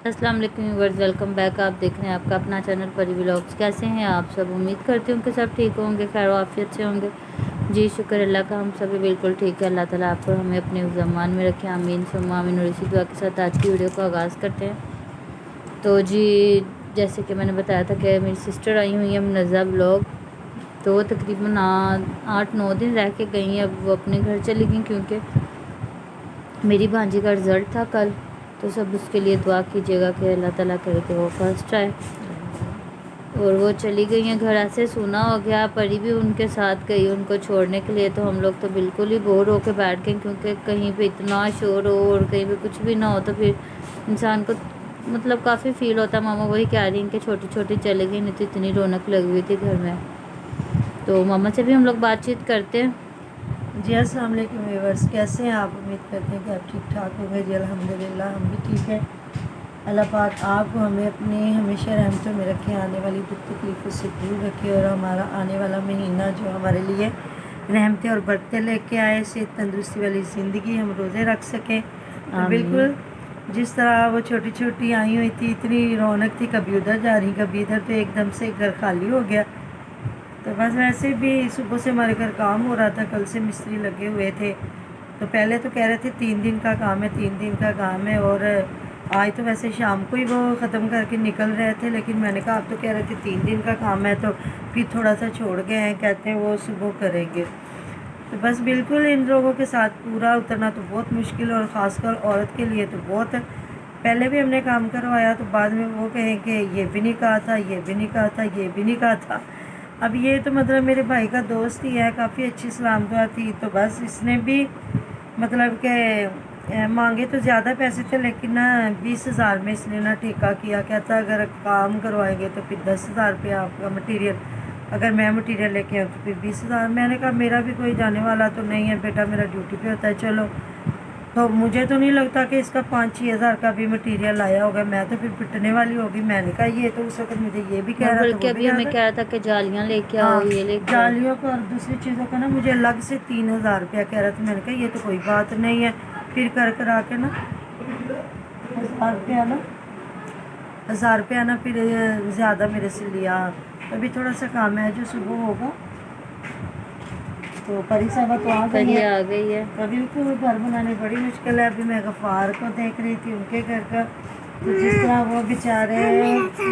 अस्सलाम वालेकुम viewers, welcome back. आप देख रहे हैं आपका अपना चैनल परी व्लॉग्स। कैसे हैं आप सब? उम्मीद करती हूँ कि सब ठीक होंगे, खैर आफियत से होंगे। जी शुक्र अल्लाह का, हम सभी बिल्कुल ठीक है। अल्लाह ताला आपको हमें अपने ज़मान में रखे, आमीन सुम्मा आमीन। और इसी दुआ के साथ आज की वीडियो को आगाज़ करते हैं। तो जी जैसे कि मैंने बताया था कि मेरी सिस्टर आई हुई है मुनज़्ज़ा व्लॉग, तो तकरीबन 8-9 दिन रह के गई हैं। अब वो अपने घर चली गई क्योंकि मेरी भांजी का रिज़ल्ट था कल, तो सब उसके लिए दुआ कीजिएगा कि अल्लाह ताला करे कि वो फर्स्ट आए। और वो चली गई हैं घर, ऐसे सुना हो गया। परी भी उनके साथ गई उनको छोड़ने के लिए, तो हम लोग तो बिल्कुल ही बोर होके बैठ गए क्योंकि कहीं पे इतना शोर हो और कहीं पे कुछ भी ना हो तो फिर इंसान को मतलब काफ़ी फील होता है। मामा वही कह रही हैं कि छोटी छोटी चली गई, नहीं तो इतनी रौनक लगी हुई थी घर में। तो मामा से भी हम लोग बातचीत करते हैं। जी अस्सलाम वालेकुम व्यूअर्स, कैसे हैं आप? उम्मीद करते हैं कि आप ठीक ठाक होंगे। जी अल्हम्दुलिल्लाह हम भी ठीक हैं। अल्लाह पाक आपको हमें अपने हमेशा रहमतों में रखे, आने वाली दुख तकलीफ़ों से दूर रखे और हमारा आने वाला महीना जो हमारे लिए रहमतें और बरकतें लेके आए, सेहत तंदुरुस्ती वाली ज़िंदगी हम रोज़े रख सकें। तो आमीन। बिल्कुल जिस तरह वो छोटी छोटी आई हुई थी, इतनी रौनक थी, कभी उधर जा रही कभी इधर, तो एकदम से घर खाली हो गया। तो बस वैसे भी सुबह से हमारे घर काम हो रहा था, कल से मिस्त्री लगे हुए थे। तो पहले तो कह रहे थे 3 दिन का काम है, 3 दिन का काम है, और आज तो वैसे शाम को ही वो ख़त्म करके निकल रहे थे, लेकिन मैंने कहा आप तो कह रहे थे 3 दिन का काम है, तो फिर थोड़ा सा छोड़ गए हैं, कहते हैं वो सुबह करेंगे। तो बस बिल्कुल इन लोगों के साथ पूरा उतरना तो बहुत मुश्किल, और ख़ासकर औरत के लिए तो बहुत है। पहले भी हमने काम करवाया तो बाद में वो कहें कि ये भी नहीं कहा था, ये भी नहीं कहा था, ये भी नहीं कहा था। अब ये तो मतलब मेरे भाई का दोस्त ही है, काफ़ी अच्छी सलाम दुआ थी, तो बस इसने भी मतलब के मांगे तो ज़्यादा पैसे थे, लेकिन ना 20,000 में इसने ना ठेका किया। कहता अगर काम करवाएंगे तो फिर 10,000 रुपया आपका मटीरियल, अगर मैं मटीरियल लेके आऊँ तो फिर 20,000। मैंने कहा मेरा भी कोई जाने वाला तो नहीं है बेटा, मेरा ड्यूटी पे होता है, चलो। तो मुझे तो नहीं लगता कि इसका 5-6 हज़ार का भी मटेरियल आया होगा, मैं तो फिर पिटने वाली होगी। मैंने कहा ये तो उस वक्त मुझे ये भी कह रहा था, बल्कि वो भी अभी कह हमें रहा कह था। रहा था कि जालियाँ लेके आओ, हाँ, ये लेके आओ। जालियों का और दूसरी चीज़ों का ना मुझे अलग से 3,000 रुपया कह रहा था। मैंने कहा ये तो कोई बात नहीं है। फिर कर करा के ना 1,000 रुपया ना फिर ज़्यादा मेरे से लिया। अभी थोड़ा सा काम है जो सुबह होगा। तो परी साहबा तो आ गई परी है। आ गई है। अभी तो घर बनाने बड़ी मुश्किल है। अभी मैं गफ़ार को देख रही थी, उनके घर का, तो जिस तरह वो बेचारे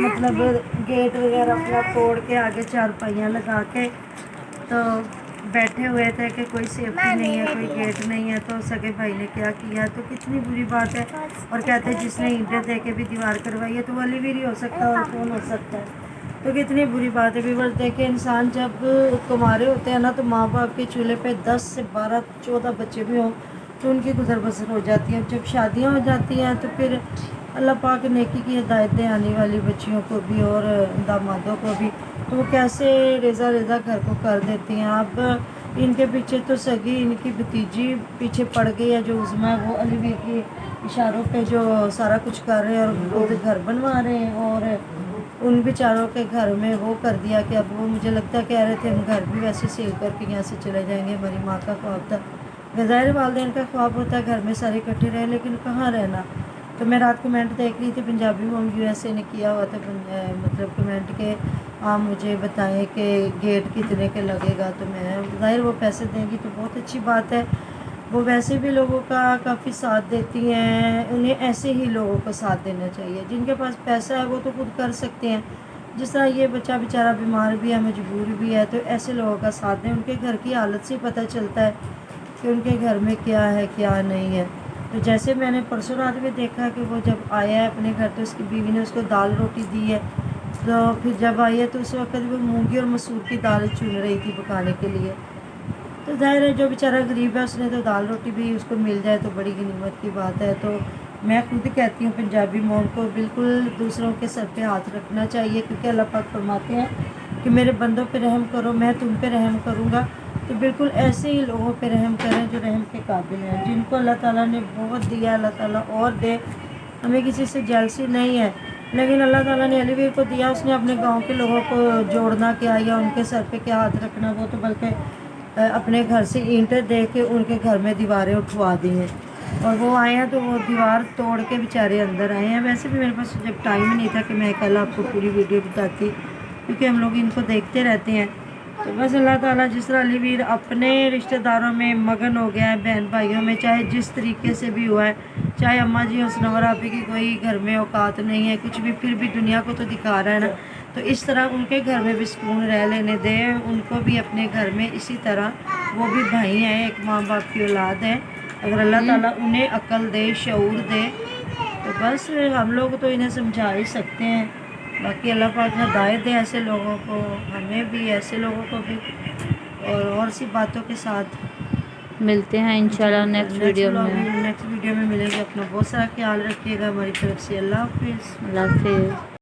मतलब गेट वगैरह अपना तोड़ के आगे चारपाइयाँ लगा के तो बैठे हुए थे कि कोई सेफ्टी नहीं है, कोई गेट नहीं है। तो सगे भाई ने क्या किया, तो कितनी बुरी बात है। और कहते हैं जिसने ईंटें दे के भी दीवार करवाई है तो वली भी नहीं हो सकता, और कौन हो सकता है। तो कितनी बुरी बात है। व्यूअर्स देखे, इंसान जब कुंवारे होते हैं ना, तो माँ बाप के चूल्हे पे 10 से 12-14 बच्चे भी हों तो उनकी गुजर बसर हो जाती है। जब शादियाँ हो जाती हैं तो फिर अल्लाह पाक नेकी की हिदायतें आने वाली बच्चियों को भी और दामादों को भी, तो वो कैसे रेज़ा रेज़ा घर को कर देती हैं। अब इनके पीछे तो सगी इनकी भतीजी पीछे पड़ गई है, जो उज़मा, वो अली के इशारों पे जो सारा कुछ कर रहे हैं और खुद घर बनवा रहे हैं। और उन बेचारों के घर में वो कर दिया कि अब वो, मुझे लगता है कह रहे थे हम घर भी वैसे सेल करके यहाँ से चले जाएंगे। हमारी माँ का ख्वाब था, ज़ाहिर वालदेन का ख्वाब होता है घर में सारे इकट्ठे रहे, लेकिन कहाँ रहना। तो मैं रात कमेंट देख रही थी, पंजाबी होम यूएसए ने किया हुआ था मतलब कमेंट के आप मुझे बताएं कि गेट कितने के लगेगा। तो मैं ज़ाहिर वो पैसे देंगी तो बहुत अच्छी बात है। वो वैसे भी लोगों का काफ़ी साथ देती हैं, उन्हें ऐसे ही लोगों को साथ देना चाहिए। जिनके पास पैसा है वो तो खुद कर सकते हैं। जिस तरह ये बच्चा बेचारा बीमार भी है, मजबूर भी है, तो ऐसे लोगों का साथ दें। उनके घर की हालत से पता चलता है कि उनके घर में क्या है क्या नहीं है। तो जैसे मैंने परसों रात में देखा कि वो जब आया है अपने घर, तो उसकी बीवी ने उसको दाल रोटी दी है। तो फिर जब आई है तो उस वक्त वो मूंगी और मसूर की दाल चुन रही थी पकाने के लिए। तो ज़ाहिर है जो बेचारा गरीब है उसने तो दाल रोटी भी उसको मिल जाए तो बड़ी गनीमत की बात है। तो मैं खुद कहती हूँ पंजाबी मौम को बिल्कुल दूसरों के सर पे हाथ रखना चाहिए, क्योंकि अल्लाह पाक फरमाते हैं कि मेरे बंदों पे रहम करो, मैं तुम पे रहम करूँगा। तो बिल्कुल ऐसे ही लोगों पे रहम करें जो रहम के काबिल हैं, जिनको अल्लाह ताला ने बहुत दिया, अल्लाह ताला और दे। हमें किसी से जेलसी नहीं है, लेकिन अल्लाह ताला ने अलीवीर को दिया, उसने अपने गांव के लोगों को जोड़ना क्या या उनके सर पे क्या हाथ रखना, वो तो बल्कि अपने घर से ईंटें दे के उनके घर में दीवारें उठवा दी हैं। اور وہ آئے ہیں تو وہ دیوار توڑ کے بیچارے اندر آئے ہیں. ویسے بھی میرے پاس جب ٹائم ہی نہیں تھا کہ میں کل آپ کو پوری ویڈیو بتاتی، کیونکہ ہم لوگ ان کو دیکھتے رہتے ہیں. تو بس اللہ تعالیٰ جس طرح علی ویر اپنے رشتہ داروں میں مگن ہو گیا ہے، بہن بھائیوں میں، چاہے جس طریقے سے بھی ہوا ہے، چاہے اماں جی حسنور آپی کی کوئی گھر میں اوقات نہیں ہے کچھ بھی، پھر بھی دنیا کو تو دکھا رہا ہے نا. تو اس طرح ان کے گھر میں بھی سکون رہ لینے دے، ان کو بھی اپنے گھر میں اسی طرح، وہ بھی بھائی ہیں، ایک ماں باپ کی اولاد ہے. اگر اللہ تعالیٰ انہیں عقل دے، شعور دے، تو بس ہم لوگ تو انہیں سمجھا ہی سکتے ہیں. باقی اللہ پاک ہدایت دے ایسے لوگوں کو، ہمیں بھی، ایسے لوگوں کو بھی. اور سی باتوں کے ساتھ ملتے ہیں انشاءاللہ نیکسٹ ویڈیو میں. نیکسٹ ویڈیو میں ملیں گے. اپنا بہت سارا خیال رکھیے گا. ہماری طرف سے اللہ حافظ. اللہ حافظ.